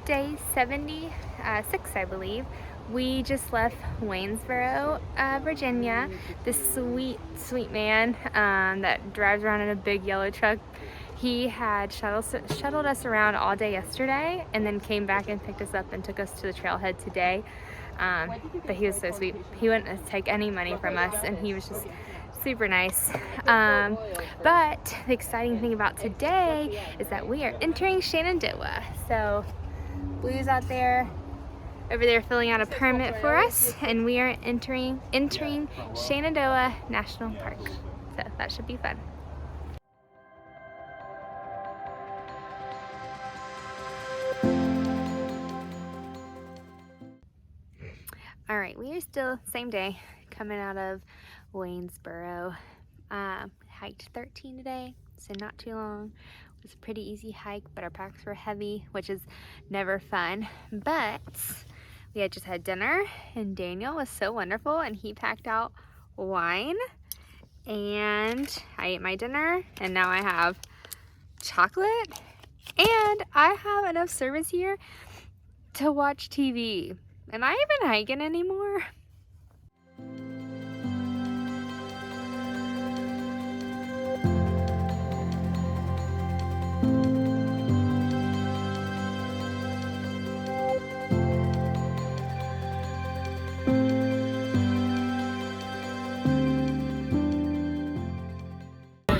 day 76, I believe. We just left Waynesboro, Virginia. This sweet, sweet man that drives around in a big yellow truck. He had shuttled us around all day yesterday and then came back and picked us up and took us to the trailhead today. But he was so sweet. He wouldn't take any money from us, and he was just super nice. But the exciting thing about today is that we are entering Shenandoah. So Blue's out there, over there filling out a permit for us, and we are entering Shenandoah National Park. So that should be fun. All right, we are still, same day, coming out of Waynesboro. Hiked 13 today, so not too long. It was a pretty easy hike, but our packs were heavy, which is never fun. But we had just had dinner, and Daniel was so wonderful, and he packed out wine, and I ate my dinner, and now I have chocolate, and I have enough service here to watch TV. Am I even hiking anymore?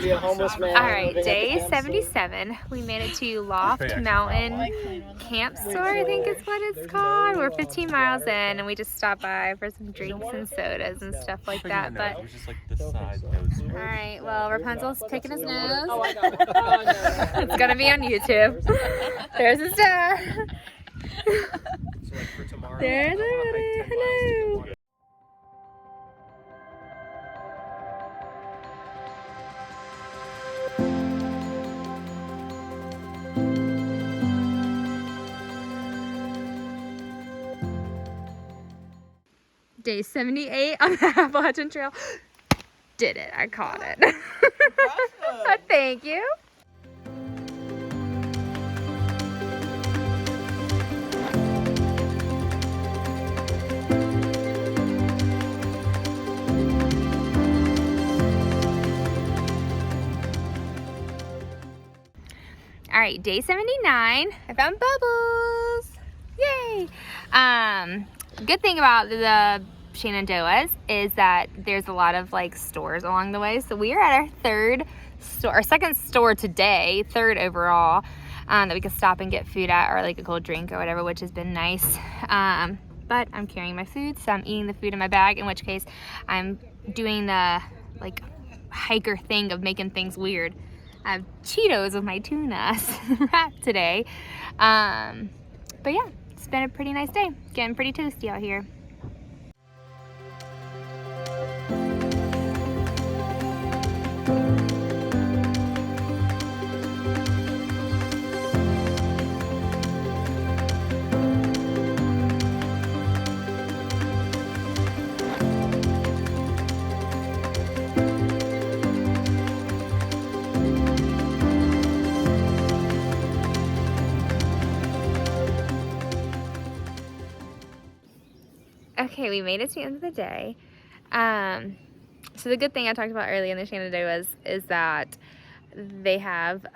Be a homeless man. All right, day 77. We made it to Loft Mountain Camp Store, I think is what it's called. We're 15 miles in, and we just stopped by for some drinks and sodas and stuff like that. But all right, well, Rapunzel's picking his nose. It's gonna be on YouTube. There's his dad. There's everybody. Hello. Day 78 on the Appalachian Trail. Did it. I caught it. Thank you. All right, day 79. I found bubbles. Yay. Good thing about the Shenandoahs is that there's a lot of like stores along the way. So we are at our second store today, third overall, that we could stop and get food at, or like a cold drink or whatever, which has been nice. But I'm carrying my food, so I'm eating the food in my bag, in which case I'm doing the like hiker thing of making things weird. I have Cheetos with my tuna wrap today. But yeah, it's been a pretty nice day. Getting pretty toasty out here. Okay, we made it to the end of the day. So the good thing I talked about earlier in the Shenandoahs is that they have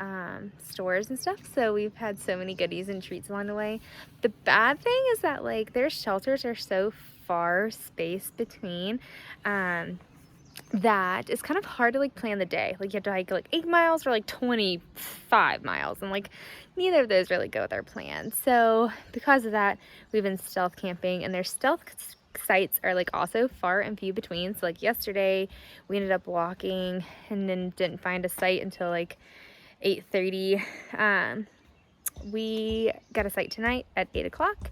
stores and stuff, so we've had so many goodies and treats along the way. The bad thing is that like their shelters are so far spaced between that it's kind of hard to like plan the day. Like you have to hike like 8 miles or like 25 miles, and like neither of those really go with our plan. So because of that, we've been stealth camping, and their stealth sites are like also far and few between. So like yesterday we ended up walking and then didn't find a site until like 8:30. We got a site tonight at 8 o'clock.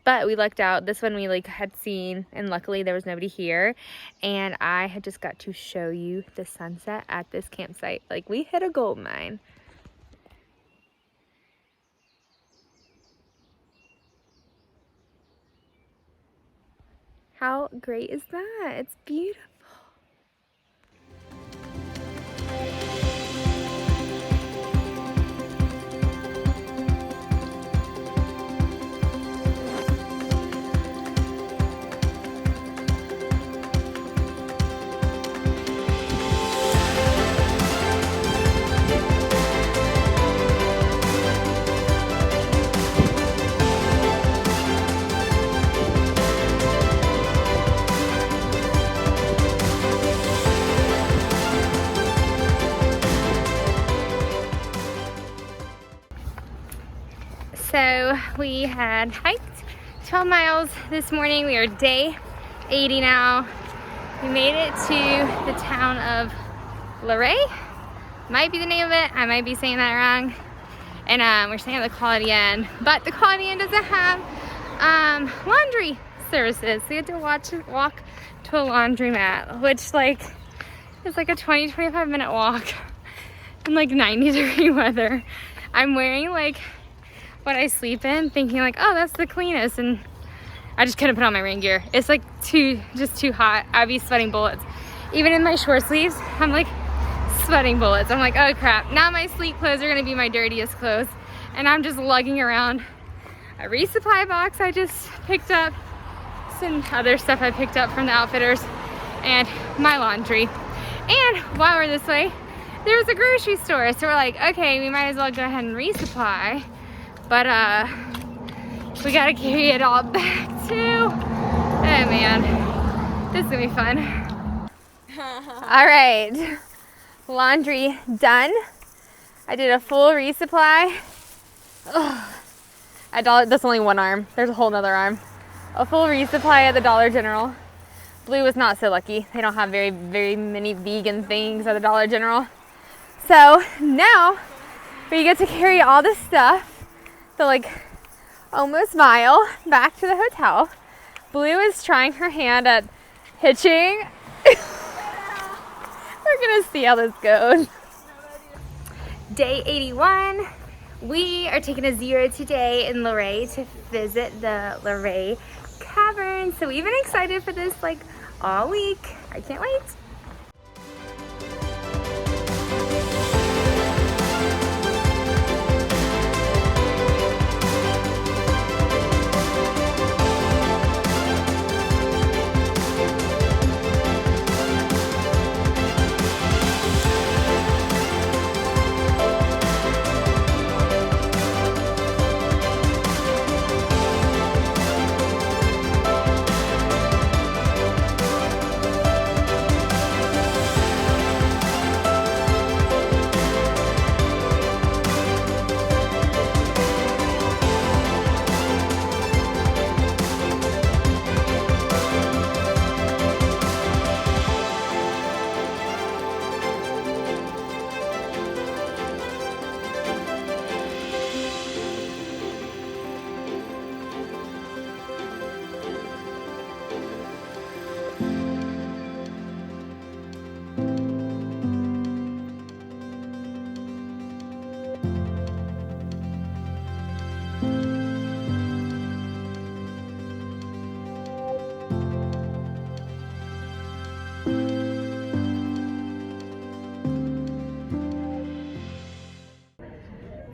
But we lucked out. This one we like had seen, and luckily there was nobody here, and I had just got to show you the sunset at this campsite. Like we hit a gold mine. How great is that? It's beautiful. So we had hiked 12 miles this morning. We are day 80 now. We made it to the town of Luray. Might be the name of it. I might be saying that wrong. And we're staying at the Quality Inn. But the Quality Inn doesn't have laundry services. So we had to walk to a laundromat, which like is like a 20-25 minute walk in like 90-degree weather. I'm wearing like what I sleep in, thinking like, oh, that's the cleanest, and I just couldn't put on my rain gear. It's like just too hot. I'd be sweating bullets. Even in my short sleeves, I'm like sweating bullets. I'm like, oh crap, now my sleep clothes are gonna be my dirtiest clothes, and I'm just lugging around a resupply box I just picked up, some other stuff I picked up from the outfitters, and my laundry. And while we're this way, there was a grocery store, so we're like, okay, we might as well go ahead and resupply, but we gotta carry it all back too. Oh man, this is gonna be fun. All right, laundry done. I did a full resupply. Ugh. That's only one arm. There's a whole nother arm. A full resupply at the Dollar General. Blue was not so lucky. They don't have very many vegan things at the Dollar General. So now we get to carry all this stuff, the like almost mile back to the hotel. Blue is trying her hand at hitching. We're gonna see how this goes. Day 81. We are taking a 0 today in Luray to visit the Luray caverns. So we've been excited for this like all week. I can't wait.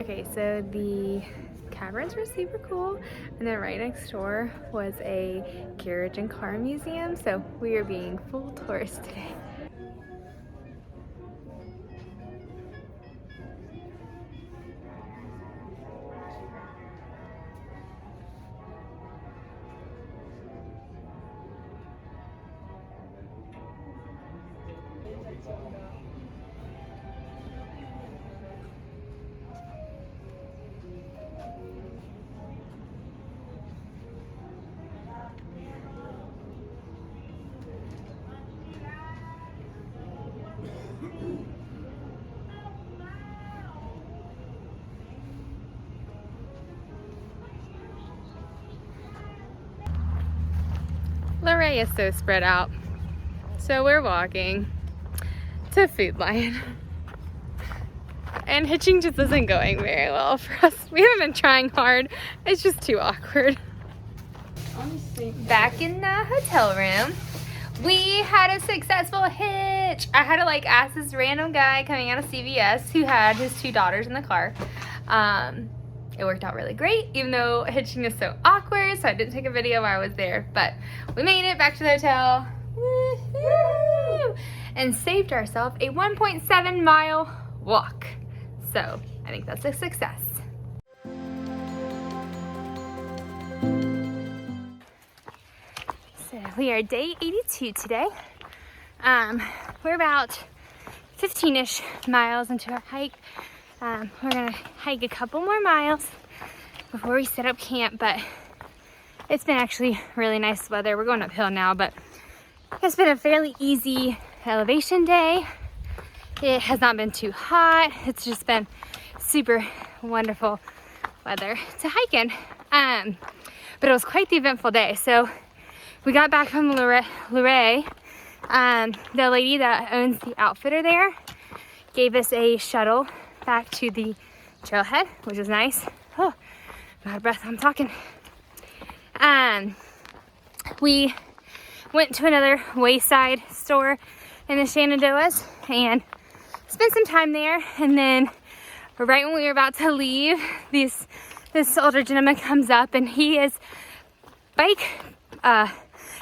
Okay, so the caverns were super cool, and then right next door was a carriage and car museum, so we are being full tourists today. Luray is so spread out, so we're walking to Food Lion, and hitching just isn't going very well for us. We haven't been trying hard, it's just too awkward. Back in the hotel room, we had a successful hitch. I had to like ask this random guy coming out of CVS who had his 2 daughters in the car. It worked out really great, even though hitching is so awkward, so I didn't take a video while I was there. But we made it back to the hotel. Woo-hoo! And saved ourselves a 1.7 mile walk. So I think that's a success. So we are day 82 today. We're about 15-ish miles into our hike. We're gonna hike a couple more miles. before we set up camp, but it's been actually really nice weather. We're going uphill now, but it's been a fairly easy elevation day. It has not been too hot. It's just been super wonderful weather to hike in. But it was quite the eventful day. So we got back from Luray. The lady that owns the outfitter there gave us a shuttle back to the trailhead, which was nice. Oh, I'm out of breath, I'm talking. We went to another wayside store in the Shenandoahs and spent some time there, and then right when we were about to leave, this older gentleman comes up, and he is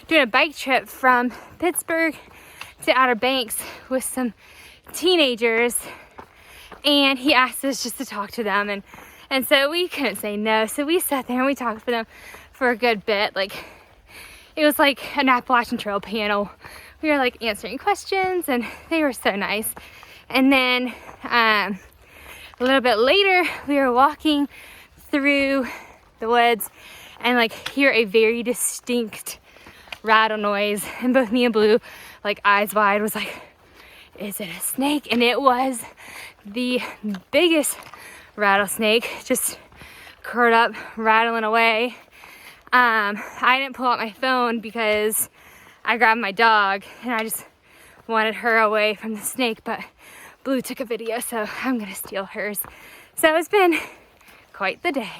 doing a bike trip from Pittsburgh to Outer Banks with some teenagers, and he asked us just to talk to them, and so we couldn't say no, so we sat there and we talked to them for a good bit. Like, it was like an Appalachian Trail panel. We were like answering questions, and they were so nice. And then a little bit later, we were walking through the woods and like hear a very distinct rattle noise, and both me and Blue, like eyes wide, was like, is it a snake? And it was the biggest rattlesnake, just curled up, rattling away. I didn't pull out my phone because I grabbed my dog and I just wanted her away from the snake, but Blue took a video, so I'm gonna steal hers. So it's been quite the day.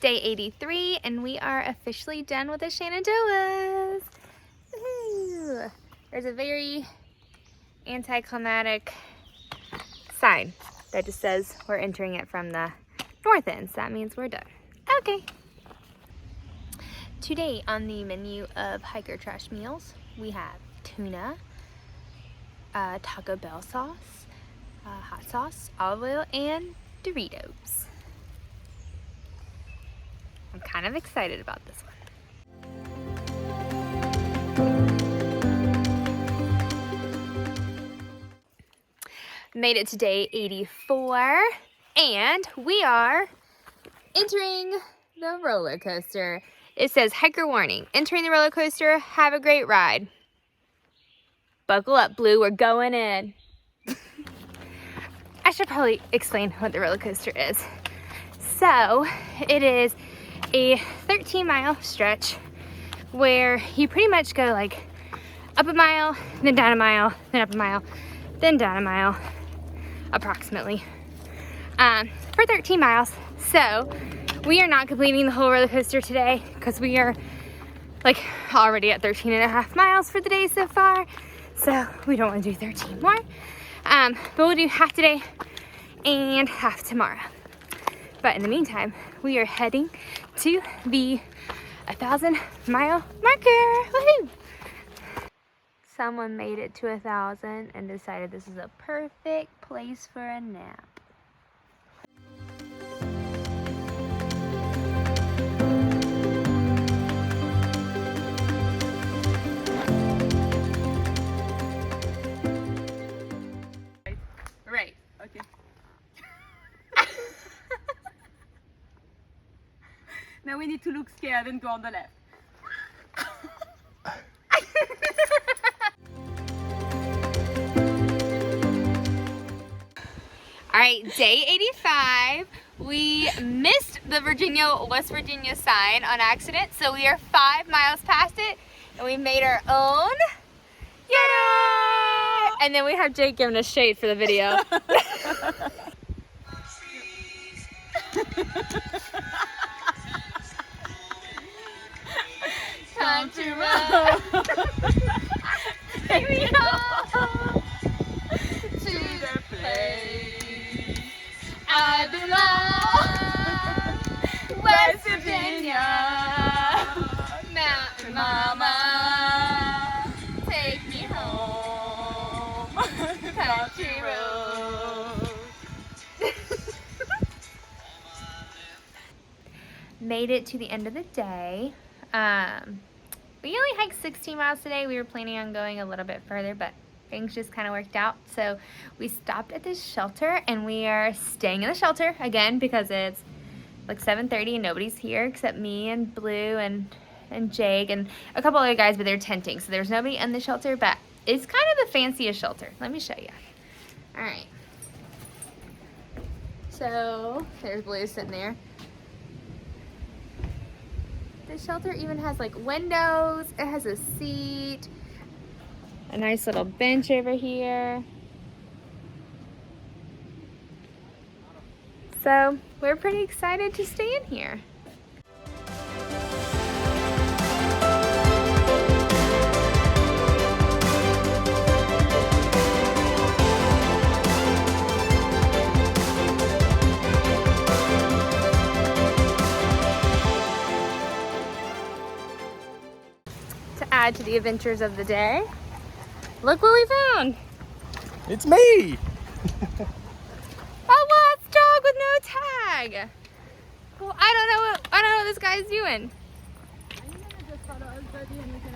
Day 83, and we are officially done with the Shenandoahs. Woo-hoo. There's a very anticlimactic sign that just says we're entering it from the north end, so that means we're done. Okay. Today on the menu of hiker trash meals, we have tuna, Taco Bell sauce, hot sauce, olive oil, and Doritos. I'm kind of excited about this one. Made it to day 84, and we are entering the roller coaster. It says hiker warning, entering the roller coaster, have a great ride. Buckle up, Blue, we're going in. I should probably explain what the roller coaster is. So, it is a 13-mile stretch where you pretty much go like up a mile, then down a mile, then up a mile, then down a mile, approximately, for 13 miles. So we are not completing the whole roller coaster today because we are like already at 13 and a half miles for the day so far. So we don't want to do 13 more, but we'll do half today and half tomorrow. But in the meantime, we are heading to the 1,000-mile marker. Woohoo! Someone made it to 1,000 and decided this is a perfect place for a nap. Right. Okay. Now we need to look scared and go on the left. All right, day 85. We missed the West Virginia sign on accident, so we are 5 miles past it, and we made our own. Yay! And then we have Jake giving us shade for the video. Time to run. Take me home to the place I belong, West Virginia. mama, take me home, country road. Made it to the end of the day. We only hiked 16 miles today. We were planning on going a little bit further, but things just kind of worked out. So we stopped at this shelter and we are staying in the shelter again because it's like 7:30 and nobody's here except me and Blue and Jake and a couple other guys, but they're tenting. So there's nobody in the shelter, but it's kind of the fanciest shelter. Let me show you. All right. So there's Blue sitting there. The shelter even has like windows, it has a seat, a nice little bench over here. So we're pretty excited to stay in here. To add to the adventures of the day, look what we found. It's me! A lost dog with no tag. Well, I don't know what this guy's doing. I'm gonna just follow us, buddy, and we can